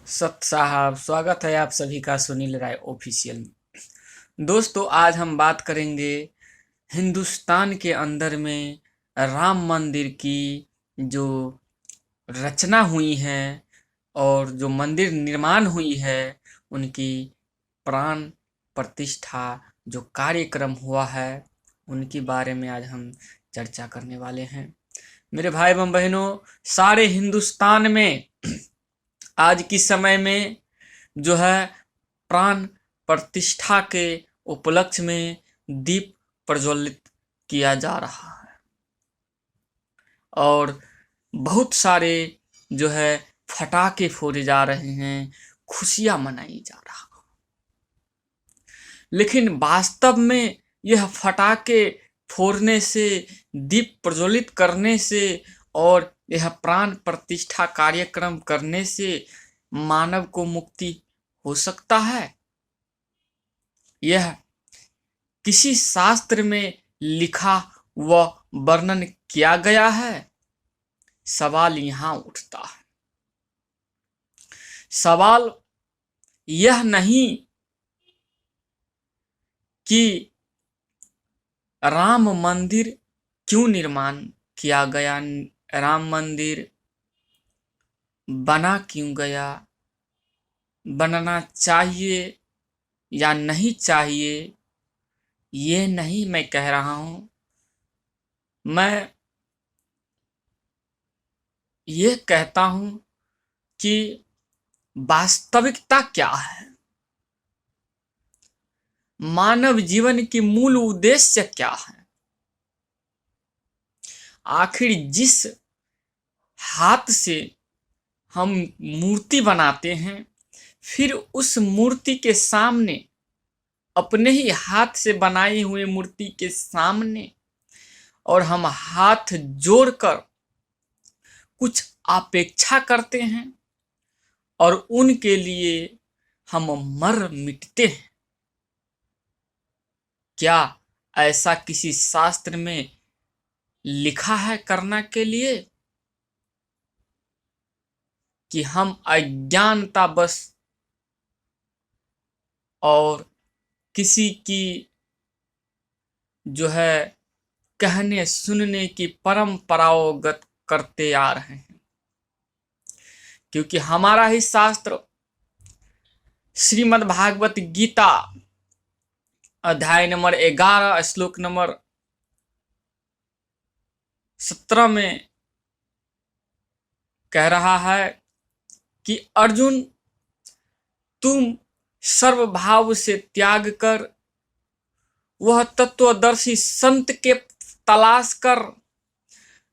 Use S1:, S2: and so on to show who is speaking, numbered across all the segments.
S1: सत साहब, स्वागत है आप सभी का सुनील राय ऑफिशियल में। दोस्तों, आज हम बात करेंगे हिंदुस्तान के अंदर में राम मंदिर की जो रचना हुई है और जो मंदिर निर्माण हुई है, उनकी प्राण प्रतिष्ठा जो कार्यक्रम हुआ है, उनके बारे में आज हम चर्चा करने वाले हैं। मेरे भाई एवं बहनों, सारे हिंदुस्तान में आज की समय में जो है प्राण प्रतिष्ठा के उपलक्ष्य में दीप प्रज्वलित किया जा रहा है और बहुत सारे जो है फटाके फोड़े जा रहे हैं, खुशियां मनाई जा रहा है। लेकिन वास्तव में यह फटाके फोड़ने से, दीप प्रज्वलित करने से और यह प्राण प्रतिष्ठा कार्यक्रम करने से मानव को मुक्ति हो सकता है? यह किसी शास्त्र में लिखा व वर्णन किया गया है? सवाल यहां उठता है। सवाल यह नहीं कि राम मंदिर क्यों निर्माण किया गया, राम मंदिर बना क्यों गया, बनना चाहिए या नहीं चाहिए, ये नहीं मैं कह रहा हूं। मैं ये कहता हूं कि वास्तविकता क्या है, मानव जीवन की मूल उद्देश्य क्या है। आखिर जिस हाथ से हम मूर्ति बनाते हैं, फिर उस मूर्ति के सामने, अपने ही हाथ से बनाई हुई मूर्ति के सामने और हम हाथ जोड़कर कुछ अपेक्षा करते हैं और उनके लिए हम मर मिटते हैं। क्या ऐसा किसी शास्त्र में लिखा है करना के लिए? कि हम अज्ञानतावश और किसी की जो है कहने सुनने की परंपरागत करते आ रहे हैं। क्योंकि हमारा ही शास्त्र श्रीमद् भागवत गीता अध्याय नंबर 11 श्लोक नंबर 17 में कह रहा है कि अर्जुन, तुम सर्वभाव से त्याग कर वह तत्वदर्शी संत के तलाश कर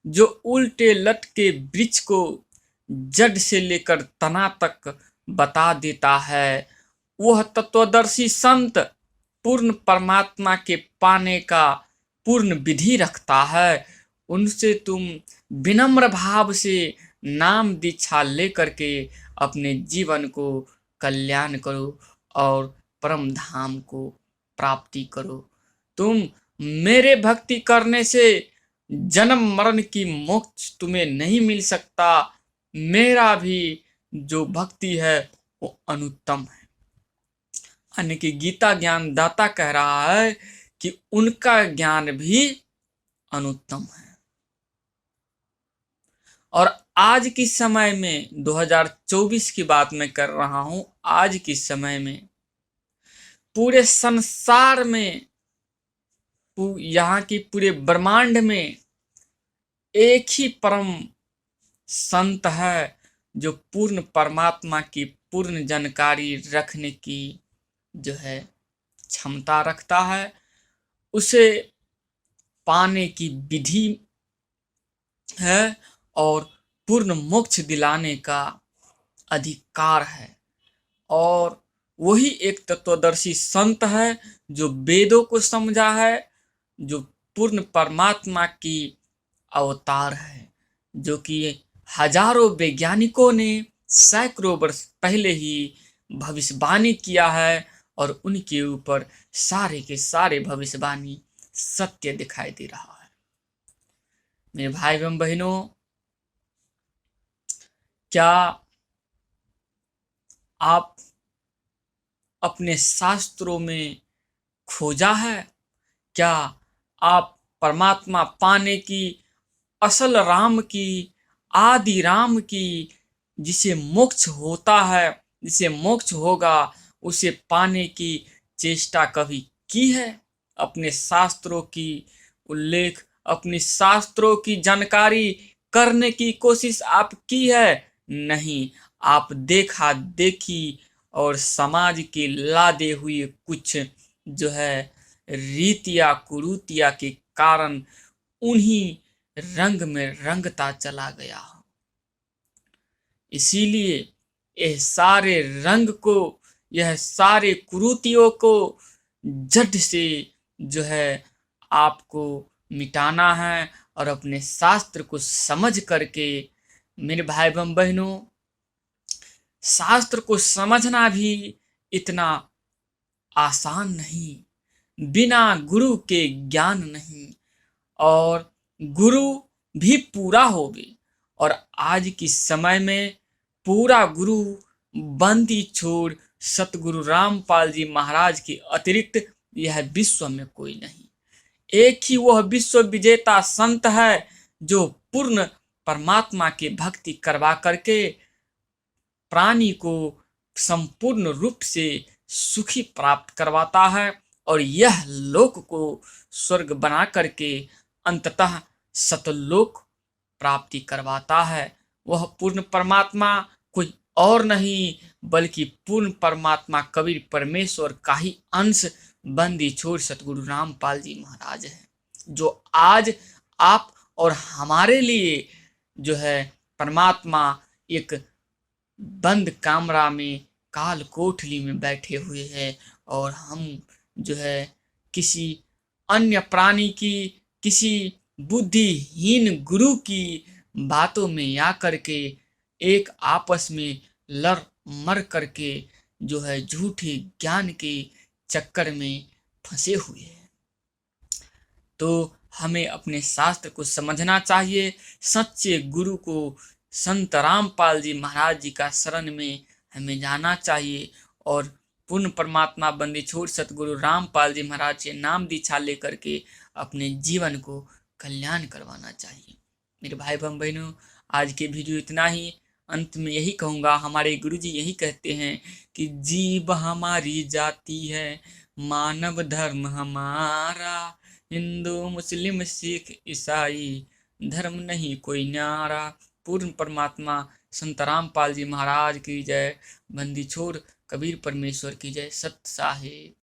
S1: जो उल्टे लटके वृक्ष को जड़ से लेकर तना तक बता देता है। वह तत्वदर्शी संत पूर्ण परमात्मा के पाने का पूर्ण विधि रखता है। उनसे तुम विनम्र भाव से नाम दीक्षा लेकर के अपने जीवन को कल्याण करो और परम धाम को प्राप्ति करो। तुम मेरे भक्ति करने से जन्म मरण की मोक्ष तुम्हें नहीं मिल सकता। मेरा भी जो भक्ति है वो अनुत्तम है। यानी कि गीता ज्ञान दाता कह रहा है कि उनका ज्ञान भी अनुत्तम है। और आज की समय में 2024 की बात मैं कर रहा हूं, आज की समय में पूरे संसार में, यहाँ की पूरे ब्रह्मांड में एक ही परम संत है जो पूर्ण परमात्मा की पूर्ण जानकारी रखने की जो है क्षमता रखता है। उसे पाने की विधि है और पूर्ण मोक्ष दिलाने का अधिकार है। और वही एक तत्वदर्शी संत है जो वेदों को समझा है, जो पूर्ण परमात्मा की अवतार है, जो कि हजारों वैज्ञानिकों ने सैकड़ों वर्ष पहले ही भविष्यवाणी किया है और उनके ऊपर सारे के सारे भविष्यवाणी सत्य दिखाई दे रहा है। मेरे भाई एवं बहनों, क्या आप अपने शास्त्रों में खोजा है? क्या आप परमात्मा पाने की, असल राम की, आदि राम की, जिसे मोक्ष होता है, जिसे मोक्ष होगा, उसे पाने की चेष्टा कभी की है? अपने शास्त्रों की उल्लेख, अपनी शास्त्रों की जानकारी करने की कोशिश आप की है? नहीं, आप देखा देखी और समाज के लादे हुए कुछ जो है रीतिया कुरीतिया के कारण उन्हीं रंग में रंगता चला गया हो। इसीलिए यह सारे रंग को, यह सारे कुरीतियों को जड़ से जो है आपको मिटाना है और अपने शास्त्र को समझ करके, मेरे भाई एवं बहनों, शास्त्र को समझना भी इतना आसान नहीं, बिना गुरु के ज्ञान नहीं, और गुरु भी पूरा होवे। और आज के समय में पूरा गुरु बंदी छोड़ सतगुरु रामपाल जी महाराज के अतिरिक्त यह विश्व में कोई नहीं। एक ही वह विश्व विजेता संत है जो पूर्ण परमात्मा की भक्ति करवा करके प्राणी को संपूर्ण रूप से सुखी प्राप्त करवाता है और यह लोक को स्वर्ग बना करके अंततः सतलोक प्राप्ति करवाता है। वह पूर्ण परमात्मा कोई और नहीं बल्कि पूर्ण परमात्मा कबीर परमेश्वर का ही अंश बंदी छोड़ सतगुरु रामपाल जी महाराज है, जो आज आप और हमारे लिए जो है परमात्मा एक बंद कमरा में, काल कोठरी में बैठे हुए हैं और हम जो है किसी अन्य प्राणी की, किसी बुद्धिहीन गुरु की बातों में आकर के एक आपस में लड़ मर करके जो है झूठे ज्ञान के चक्कर में फंसे हुए हैं। तो हमें अपने शास्त्र को समझना चाहिए, सच्चे गुरु को संत रामपाल जी महाराज जी का शरण में हमें जाना चाहिए और पूर्ण परमात्मा बंदी छोड़ सतगुरु रामपाल जी महाराज से नाम दीक्षा लेकर के अपने जीवन को कल्याण करवाना चाहिए। मेरे भाई बहनों, आज के वीडियो इतना ही। अंत में यही कहूँगा, हमारे गुरुजी यही कहते हैं कि जीव हमारी जाति है, मानव धर्म हमारा, हिंदू मुस्लिम सिख ईसाई धर्म नहीं कोई न्यारा। पूर्ण परमात्मा संत रामपाल जी महाराज की जय, बंदी छोड़ कबीर परमेश्वर की जय। सत साहिब।